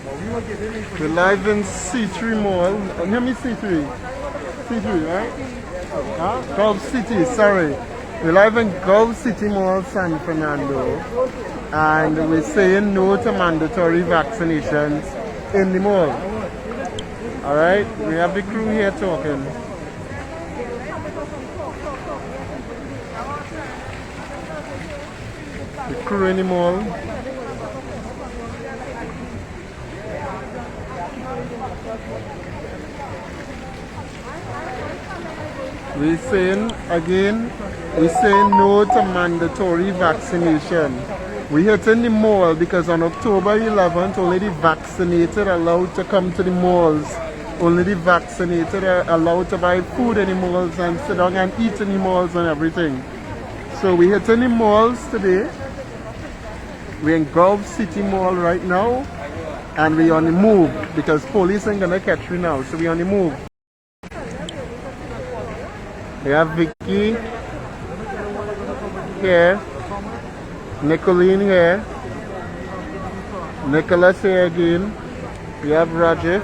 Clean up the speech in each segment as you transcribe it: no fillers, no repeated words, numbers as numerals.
We're live in C3 Mall. Hear me C3? C3, right? Huh? Gulf City, sorry. We're live in Gulf City Mall, San Fernando. And we're saying no to mandatory vaccinations in the mall. Alright? We have the crew here talking. The crew in the mall. We're saying again, we're saying no to mandatory vaccination. We're hitting the mall because on October 11th, only the vaccinated are allowed to come to the malls. Only the vaccinated are allowed to buy food in the malls and sit down and eat in the malls and everything. So we're hitting the malls today. We're in Gulf City Mall right now. And we're on the move because police ain't gonna catch me now. So we're on the move. We have Vicky here, Nicolene here, Nicholas here again. We have Rajiv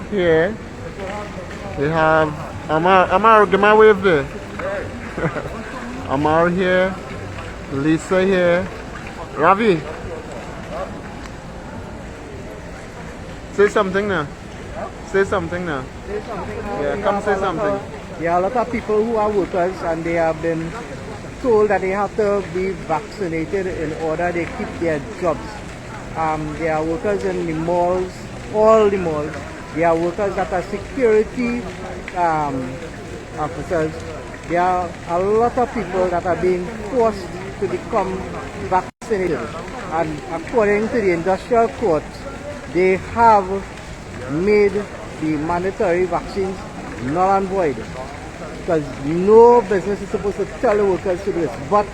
here. We have Amar, give my wave there. Amar here, Lisa here, Ravi. Say something now. Say something now. Say something now. Yeah, come say something. There are a lot of people who are workers and they have been told that they have to be vaccinated in order to keep their jobs. There are workers in the malls, all the malls. There are workers that are security officers. There are a lot of people that are being forced to become vaccinated. And according to the industrial court, they have made the mandatory vaccines null and void. Because no business is supposed to tell the workers to do this. But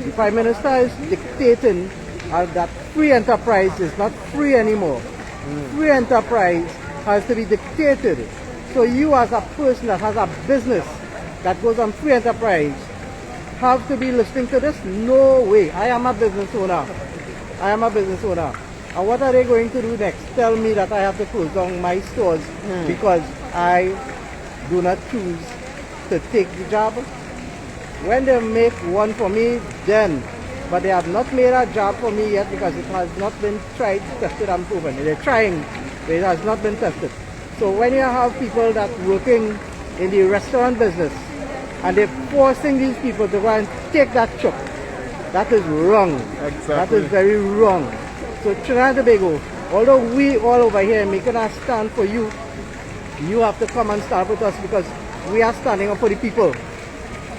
the Prime Minister is dictating that free enterprise is not free anymore. Free enterprise has to be dictated. So you as a person that has a business that goes on free enterprise have to be listening to this? No way. I am a business owner. I am a business owner. And what are they going to do next? Tell me that I have to close down my stores because I do not choose to take the job? When they make one for me, then. But they have not made a job for me yet because it has not been tried, tested and proven. They're trying, but it has not been tested. So when you have people that working in the restaurant business and they're forcing these people to go and take that chop, that is wrong. Exactly. That is very wrong. So Trinidad and Tobago, although we all over here making a stand for you, you have to come and stand with us because we are standing up for the people.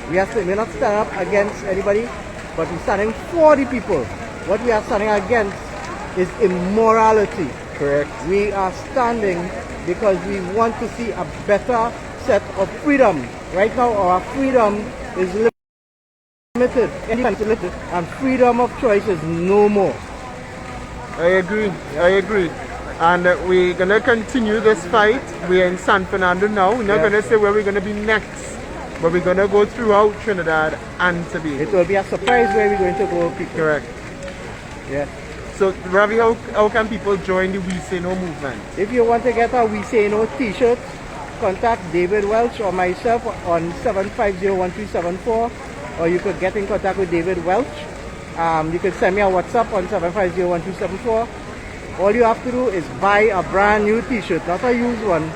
We're not standing up against anybody, but we're standing for the people. What we are standing against is immorality. Correct. We are standing because we want to see a better set of freedom. Right now our freedom is limited, and freedom of choice is no more. I agree. And we're going to continue this fight. We're in San Fernando now. We're not going to say where we're going to be next, but we're going to go throughout Trinidad and Tobago. It will be a surprise where we're going to go, people. Correct. Yeah. So, Ravi, how can people join the We Say No movement? If you want to get a We Say No t-shirt, contact David Welch or myself on 750-1374, or you could get in contact with David Welch. You can send me a WhatsApp on 750-1274. All you have to do is buy a brand new t-shirt, not a used one.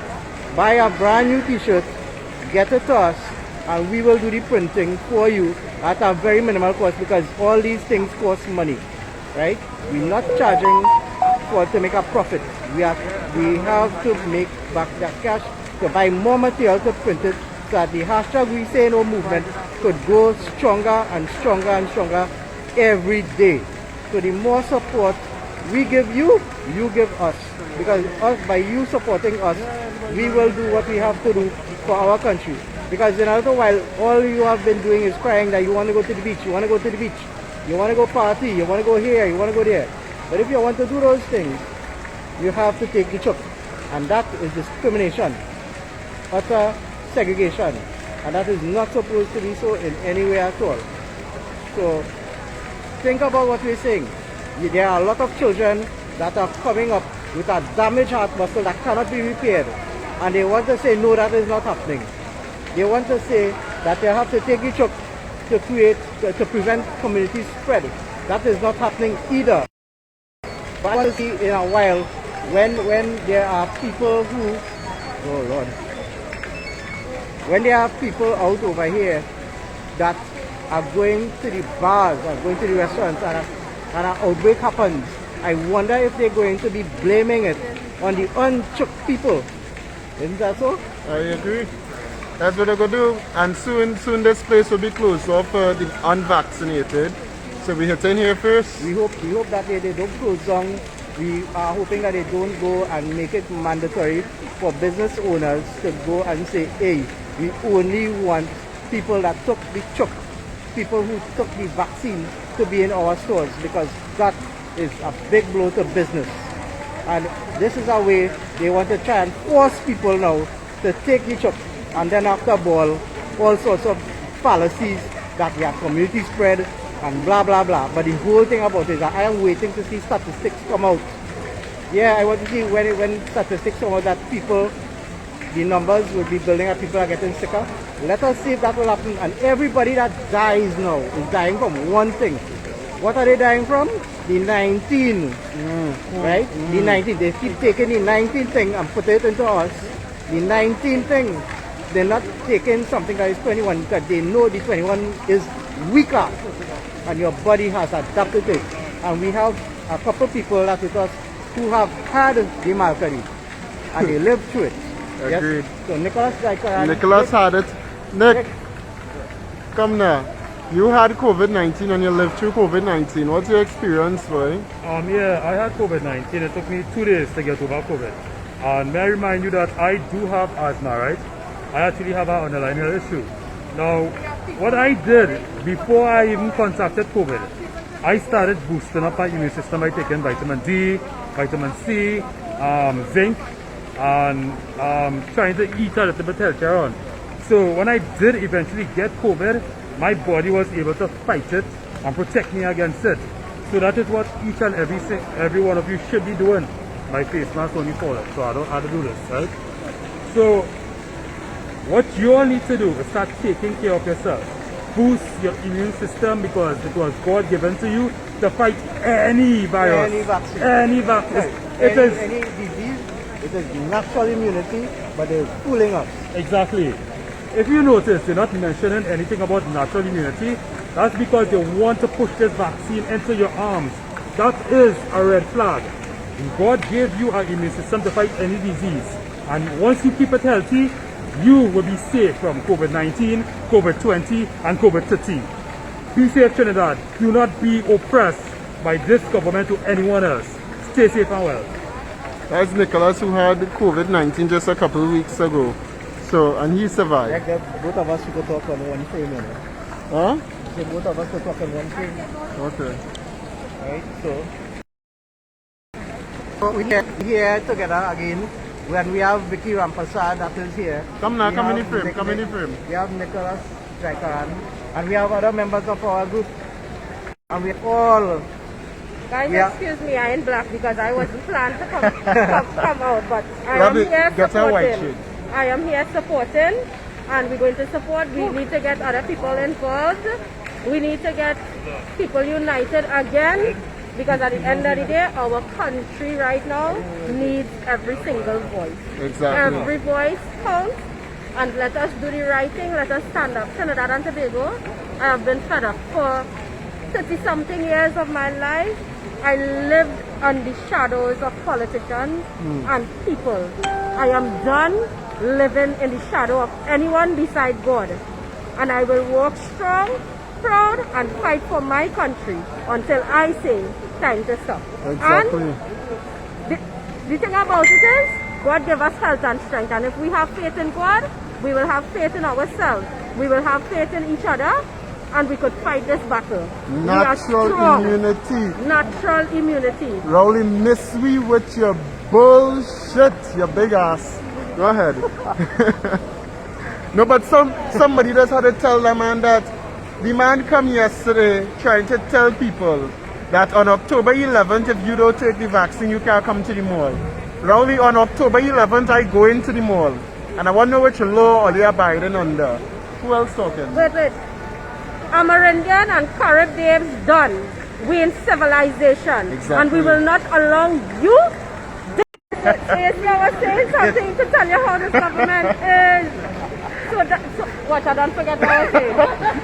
Buy a brand new t-shirt, get it to us, and we will do the printing for you at a very minimal cost because all these things cost money, right? We're not charging to make a profit. We have to make back that cash to buy more material to print it so that the hashtag We Say No movement could go stronger and stronger and stronger every day. So the more support we give you, you give us. Because by you supporting us, we will do what we have to do for our country. Because in a little while, all you have been doing is crying that you want to go to the beach, you want to go to the beach, you want to go party, you want to go here, you want to go there. But if you want to do those things, you have to take the chuck. And that is discrimination, utter segregation. And that is not supposed to be so in any way at all. So think about what we're saying. There are a lot of children that are coming up with a damaged heart muscle that cannot be repaired. And they want to say, no, that is not happening. They want to say that they have to take each other to prevent community spread. That is not happening either. But I want to see in a while when there are people who, oh Lord, when there are people out over here that are going to the bars, are going to the restaurants, and an outbreak happens, I wonder if they're going to be blaming it on the unchooked people. Isn't that so? I agree. That's what they're going to do. And soon this place will be closed off for the unvaccinated. So we hit in here first. We hope that they don't close down. We are hoping that they don't go and make it mandatory for business owners to go and say, hey, we only want people that took the chuck, people who took the vaccine to be in our stores, because that is a big blow to business. And this is a way they want to try and force people now to take the chuck, and then after ball, all sorts of fallacies that they are community spread and blah blah blah. But the whole thing about it is that I am waiting to see statistics come out. Yeah, I want to see when statistics come out that people, the numbers will be building up, people are getting sicker. Let us see if that will happen. And everybody that dies now is dying from one thing. What are they dying from? The 19. Right? The 19. They keep taking the 19 thing and put it into us. The 19 thing. They're not taking something that is 21 because they know the 21 is weaker and your body has adapted to it. And we have a couple people that with us who have had the malady and they lived through it. Agreed. Yes? So Nicholas had it. Nick, come now. You had COVID-19 and you lived through COVID-19. What's your experience, boy? Yeah, I had COVID-19. It took me 2 days to get over COVID. And may I remind you that I do have asthma, right? I actually have an underlying health issue. Now, what I did before I even contracted COVID, I started boosting up my immune system by taking vitamin D, vitamin C, zinc, and trying to eat a little bit healthier on. So when I did eventually get COVID, my body was able to fight it and protect me against it. So that is what each and every one of you should be doing. My face mask only for it, so I don't have to do this, right? So what you all need to do is start taking care of yourself. Boost your immune system because it was God given to you to fight any virus, any vaccine. Right. Any disease. It is natural immunity, but they're fooling us. Exactly. If you notice, they're not mentioning anything about natural immunity. That's because they want to push this vaccine into your arms. That is a red flag. God gave you an immune system to fight any disease. And once you keep it healthy, you will be safe from COVID-19, COVID-20, and COVID-13. Be safe, Trinidad. Do not be oppressed by this government or anyone else. Stay safe and well. That's Nicholas, who had COVID-19 just a couple of weeks ago. So, and he survived. Like both of us could talk on one frame, you know. Huh? So both of us could talk on one frame. Okay. Right, so we're here together again when we have Vicky Rampasad that is here. Come now, We come in the have frame, come in the frame. We have Nicholas Jaikaran and we have other members of our group. And we all... Guys, excuse me, I ain't black because I wasn't planned to come out, but I am Rabbit, here get a white supporting. shade. I am here supporting, and we're going to support. We need to get other people involved. We need to get people united again, because at the end of the day, our country right now needs every single voice. Exactly. Every voice counts, and let us do the right thing. Let us stand up. Trinidad and Tobago, I have been fed up for 30-something years of my life. I lived on the shadows of politicians and people. I am done living in the shadow of anyone beside God. And I will work strong, proud, and fight for my country until I say time to stop. Exactly. And the thing about it is, God give us health and strength. And if we have faith in God, we will have faith in ourselves. We will have faith in each other. And we could fight this battle. Natural immunity. Natural immunity. Rowley, miss me with your bullshit, your big ass. Go ahead. No, but somebody just had to tell the man that the man come yesterday trying to tell people that on October 11th, if you don't take the vaccine, you can't come to the mall. Rowley, on October 11th, I go into the mall. And I want to know which law are they abiding under. Who else talking? Wait. Amerindian and Caribbeans done. We in civilization. Exactly. And we will not allow you. ASP was saying something to tell you how this government is. So what, I don't forget what I was saying.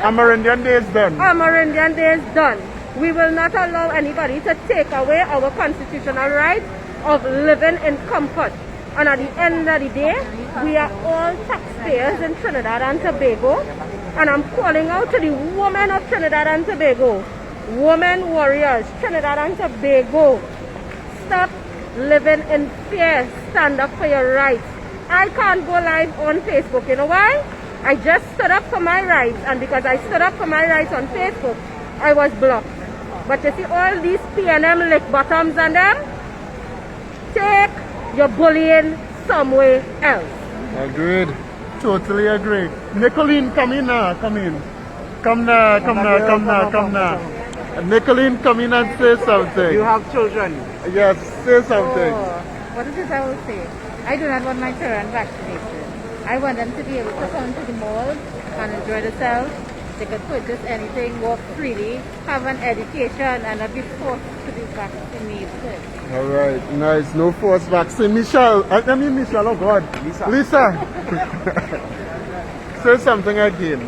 Amerindian Day is done. Amerindian Day is done. We will not allow anybody to take away our constitutional right of living in comfort. And at the end of the day, we are all taxpayers in Trinidad and Tobago. And I'm calling out to the women of Trinidad and Tobago, women warriors, Trinidad and Tobago. Stop living in fear. Stand up for your rights. I can't go live on Facebook. You know why? I just stood up for my rights. And because I stood up for my rights on Facebook, I was blocked. But you see all these PNM lick bottoms and them, take your bullying somewhere else. Agreed. Totally agree. Nicolene, come in now. Come in. Come now. Nicolene, come in and say something. You have children. Yes, say something. What is it I will say? I do not want my children vaccinated. I want them to be able to come to the mall and enjoy themselves. They could purchase anything, walk freely, have an education, and not be forced to be vaccinated. All right, nice. No forced vaccine. Michelle, Michelle, oh God. Lisa. Say something again.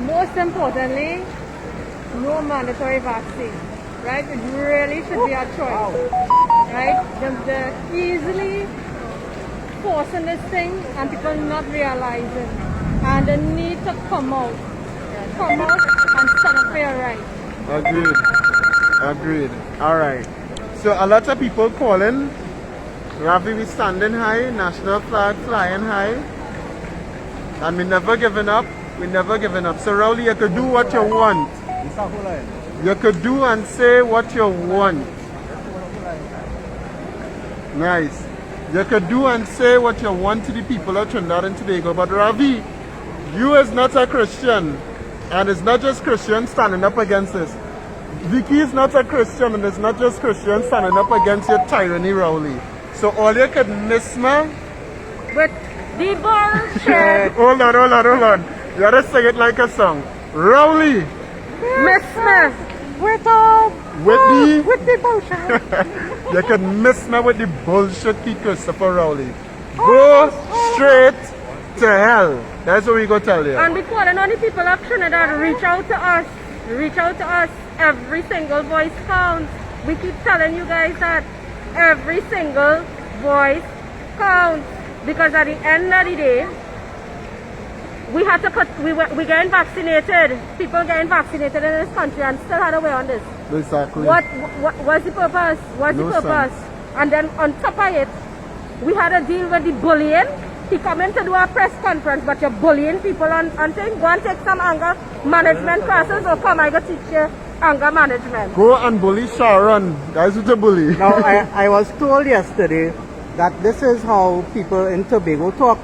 Most importantly, no mandatory vaccine, right? It really should be a choice, right? They're easily forcing this thing and people not realizing, and the need to come out and stand up for your rights. Agreed. All right. So a lot of people calling. Ravi, we standing high, national flag flying high, and we never giving up. So Rowley, you could do what you want. You could do and say what you want. Nice. You could do and say what you want to the people of Trinidad and Tobago. But Ravi, you is not a Christian. And it's not just Christians standing up against this. Vicky is not a Christian, and it's not just Christians standing up against your tyranny, Rowley. So all you could miss me. With the bullshit. Hold on. You gotta sing it like a song. Rowley. Miss me. With the bullshit. You can miss me with the bullshit, Key Christopher Rowley. Go straight to hell. That's what we go tell you. And we calling on the people of Trinidad, reach out to us. Every single voice counts. We keep telling you guys that every single voice counts. Because at the end of the day, we had to we getting vaccinated. People getting vaccinated in this country and still had a way on this. Exactly. What's the purpose? And then on top of it, we had to deal with the bullying. He come in to do a press conference, but you're bullying people on things. Go and take some anger management classes, or come I go teach you anger management. Go and bully Sharon. Guys with a bully. Now, I was told yesterday that this is how people in Tobago talk.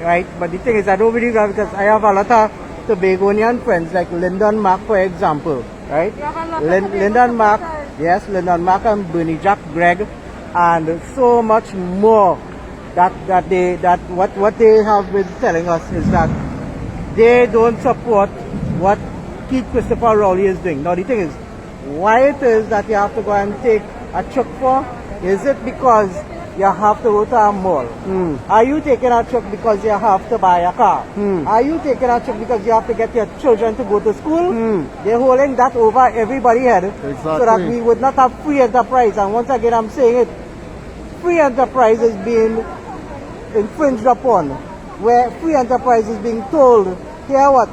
Right? But the thing is, I don't believe that, because I have a lot of Tobagonian friends, like Lyndon Mack, for example. Right? Lyndon Mack, yes, Lyndon Mack and Bernie Jack Gregg, and so much more. What they have been telling us is that they don't support what Keith Christopher Rowley is doing. Now the thing is, why it is that you have to go and take a truck for? Is it because you have to go to a mall? Are you taking a truck because you have to buy a car? Are you taking a truck because you have to get your children to go to school? They're holding that over everybody's head, so that we would not have free enterprise. And once again, I'm saying it, free enterprise is being infringed upon, where free enterprise is being told, hear what,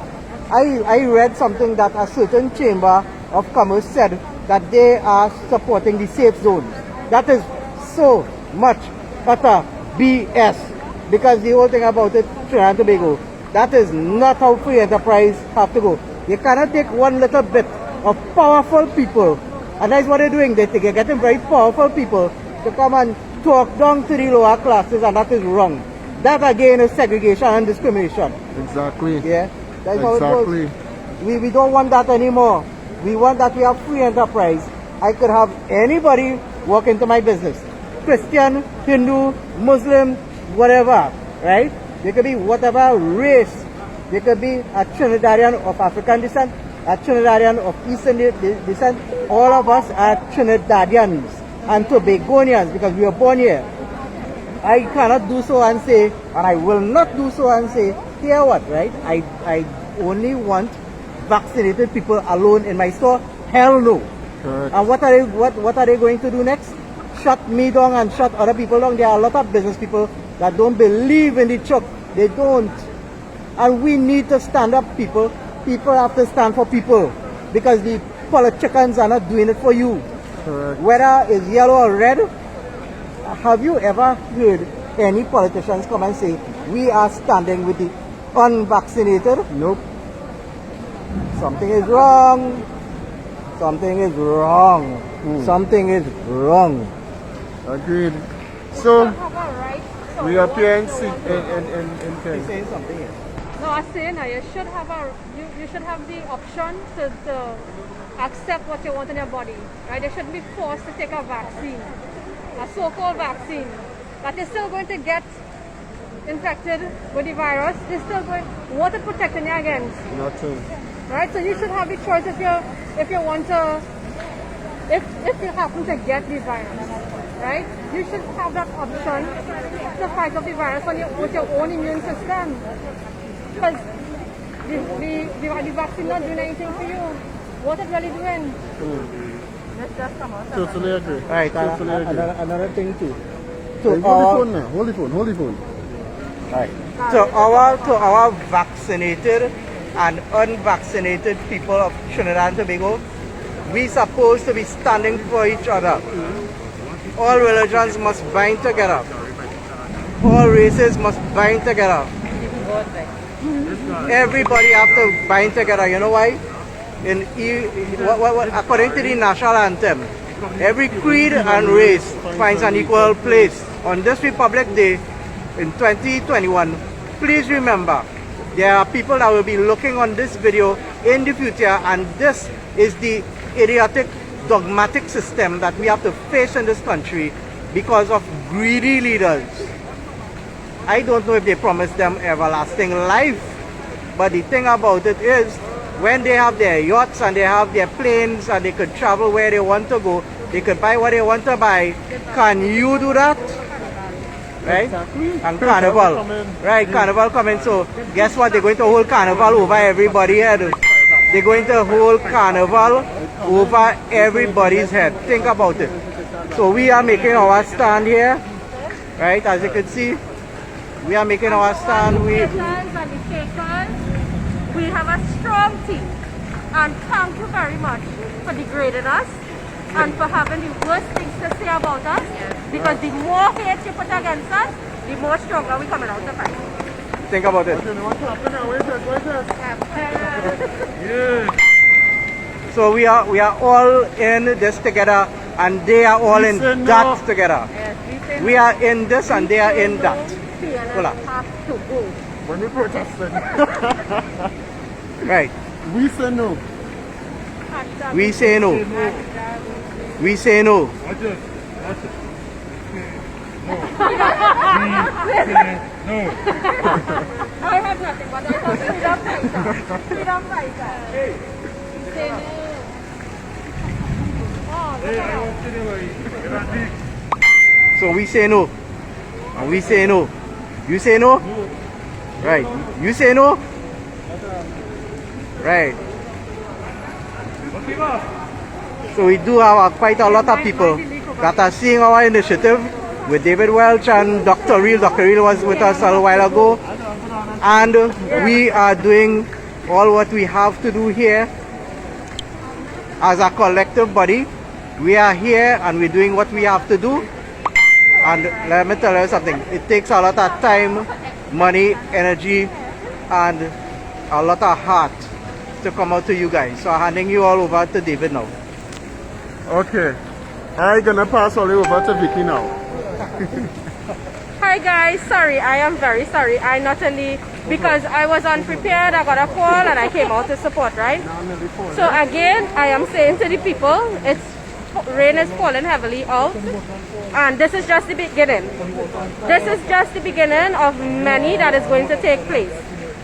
I read something that a certain chamber of commerce said that they are supporting the safe zones. That is so much utter BS, because the whole thing about it, Trinidad and Tobago, that is not how free enterprise have to go. You cannot take one little bit of powerful people, and that's what they're doing. They're getting very powerful people to come and talk down to the lower classes, and that is wrong. That again is segregation and discrimination. Exactly. Yeah, that's how it goes. We don't want that anymore. We want that we have free enterprise. I could have anybody walk into my business. Christian, Hindu, Muslim, whatever, right? They could be whatever race. They could be a Trinidadian of African descent, a Trinidadian of Eastern descent. All of us are Trinidadians and Tobagonians because we were born here. I cannot do so and say, and I will not do so and say, here what, right? I only want vaccinated people alone in my store. Hell no. Correct. And what are they going to do next? Shut me down and shut other people down. There are a lot of business people that don't believe in the truck. They don't. And we need to stand up, people. People have to stand for people because the politicians are not doing it for you. Correct. Whether it's yellow or red, have you ever heard any politicians come and say, we are standing with the unvaccinated? Nope. Something is wrong. Something is wrong. Something is wrong. Agreed. So Have a right. we appear in He's thing. saying something here. No, I say now you should have you should have the option to accept what you want in your body, right? You shouldn't be forced to take a vaccine, a so-called vaccine, that you're still going to get infected with the virus. You're still going. What is protecting you against, Nothing. right? So you should have the choice if you want to, if you happen to get the virus, right? You should have that option to fight off the virus with your own immune system. Because the vaccine not doing anything for you. What is really doing? Let's just come out. Totally agree. Right, Totally agree. another thing too. Hey, To hold the our, phone now. Hold the phone. Hold the phone. right. To our vaccinated and unvaccinated people of Trinidad and Tobago, we supposed to be standing for each other. All religions must bind together. All races must bind together. Everybody have to bind together. You know why? According to the national anthem, every creed and race finds an equal place. On this Republic Day in 2021, please remember, there are people that will be looking on this video in the future, and this is the idiotic, dogmatic system that we have to face in this country because of greedy leaders. I don't know if they promised them everlasting life, but the thing about it is, when they have their yachts and they have their planes and they could travel where they want to go, they could buy what they want to buy. Can you do that? Right? Exactly. And carnival. Right, carnival coming. So guess what? They're going to hold carnival over everybody's head. They're going to hold carnival over everybody's head. Think about it. So we are making our stand here. Right, as you can see. We are making our stand. We have a strong team, and thank you very much for degrading us and for having the worst things to say about us, because the more hate you put against us, the more stronger we coming out to fight. think about it. So we are all in this together, and they are all in that together. We are in this and they are in that. Hola. Have to go. When we protesting. Right. We say no. We say no. We say no. Watch it. No. I have nothing, but I thought freedom fighter. Freedom fighter. Say no. Oh, Hey, I want to know. Get that big. So we say no. And we say no. You say no? Right. You say no? Right. Okay, boss. So we do have quite a lot of people that are seeing our initiative with David Welch and Dr. Reel. Dr. Reel was with us a little while ago. And we are doing all what we have to do here as a collective body. We are here and we're doing what we have to do. And let me tell you something, it takes a lot of time, money, energy, and a lot of heart to come out to you guys. So I'm handing you all over to David now. Okay. I'm gonna pass all over to Vicky now. Hi guys, sorry, I am very sorry. I not only because I was unprepared. I got a call and I came out to support, right? So again, I am saying to the people, rain is falling heavily out, and this is just the beginning. This is just the beginning of many that is going to take place.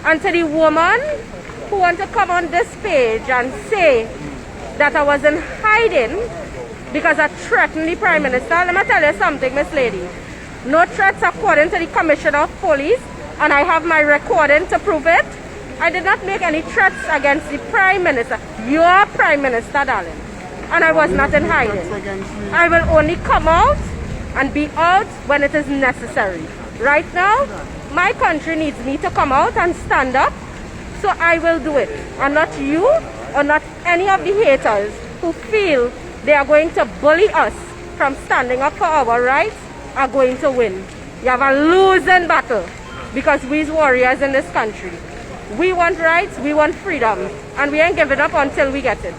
And to the woman who want to come on this page and say that I was in hiding because I threatened the Prime Minister, let me tell you something, Miss Lady. No threats according to the Commissioner of Police, and I have my recording to prove it. I did not make any threats against the Prime Minister, your Prime Minister, darling. And I was not in hiding. I will only come out and be out when it is necessary. Right now, my country needs me to come out and stand up, so I will do it. And not you or not any of the haters who feel they are going to bully us from standing up for our rights are going to win. You have a losing battle because we're warriors in this country. We want rights, we want freedom, and we ain't giving up until we get it.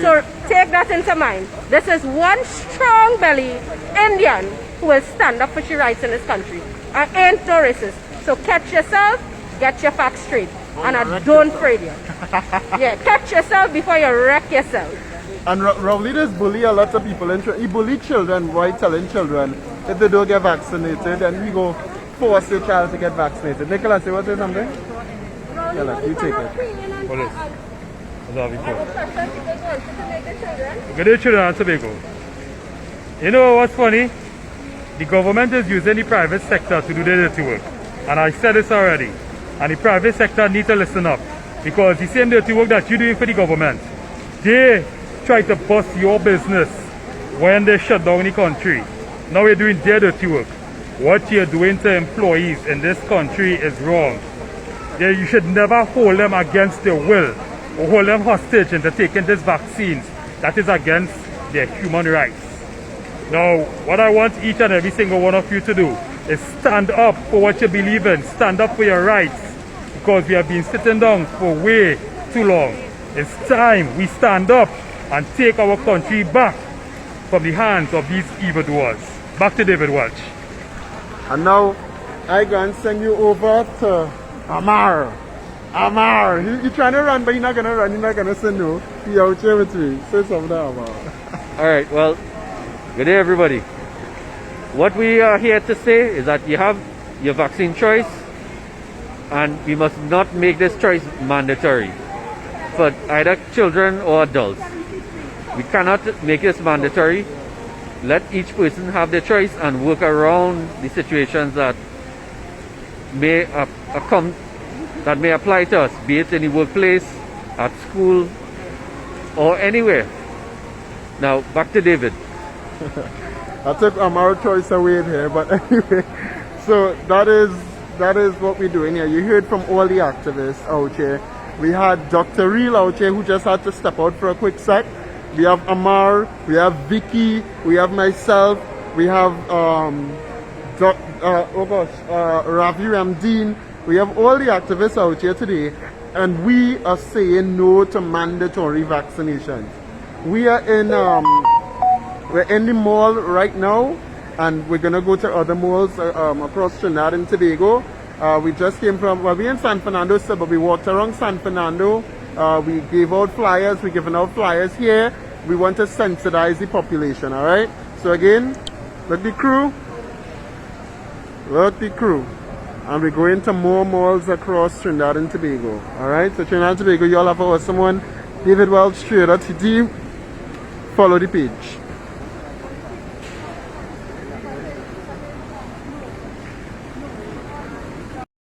So take that into mind. This is one strong belly Indian who will stand up for your rights in this country. I ain't no racist. So catch yourself, get your facts straight, and I don't afraid you. Yeah, catch yourself before you wreck yourself. And Rowley does bully a lot of people. He bully children by telling children if they don't get vaccinated, then we go force your child to get vaccinated. Nicholas, you want to say something? Yeah, you take it. What is? Good day, children and Tobago. You know what's funny? The government is using the private sector to do their dirty work. And I said this already. And the private sector needs to listen up. Because the same dirty work that you're doing for the government, they try to bust your business when they shut down the country. Now you're doing their dirty work. What you're doing to employees in this country is wrong. You should never hold them against their will or hold them hostage into taking these vaccines. That is against their human rights. Now, what I want each and every single one of you to do is stand up for what you believe in. Stand up for your rights. Because we have been sitting down for way too long. It's time we stand up and take our country back from the hands of these evildoers. Back to David Welch. And now, I going to send you over to Amar. Amar, you're trying to run, but you're not going to run. You're not going to say no. You're out here with me. Say something, Amar. All right, well, good day, everybody. What we are here to say is that you have your vaccine choice, and we must not make this choice mandatory for either children or adults. We cannot make this mandatory. Let each person have their choice and work around the situations that may that may apply to us, be it in the workplace, at school, or anywhere. Now, back to David. I took Amar's choice away here, but anyway, so that is what we're doing here. You heard from all the activists out here. We had Dr. Reel out here who just had to step out for a quick sec. We have Amar, we have Vicky, we have myself, we have Ravi Ramdeen. We have all the activists out here today, and we are saying no to mandatory vaccinations. We are in we're in the mall right now, and we're gonna go to other malls across Trinidad and Tobago. We just came from, well, we're in San Fernando, so, but we walked around San Fernando. We gave out flyers, we're giving out flyers here. We want to sensitize the population, all right? So again, look the crew. And we're going to more malls across Trinidad and Tobago, all right? So Trinidad and Tobago, you all have an awesome one. David Welch, Trader TT. Follow the page.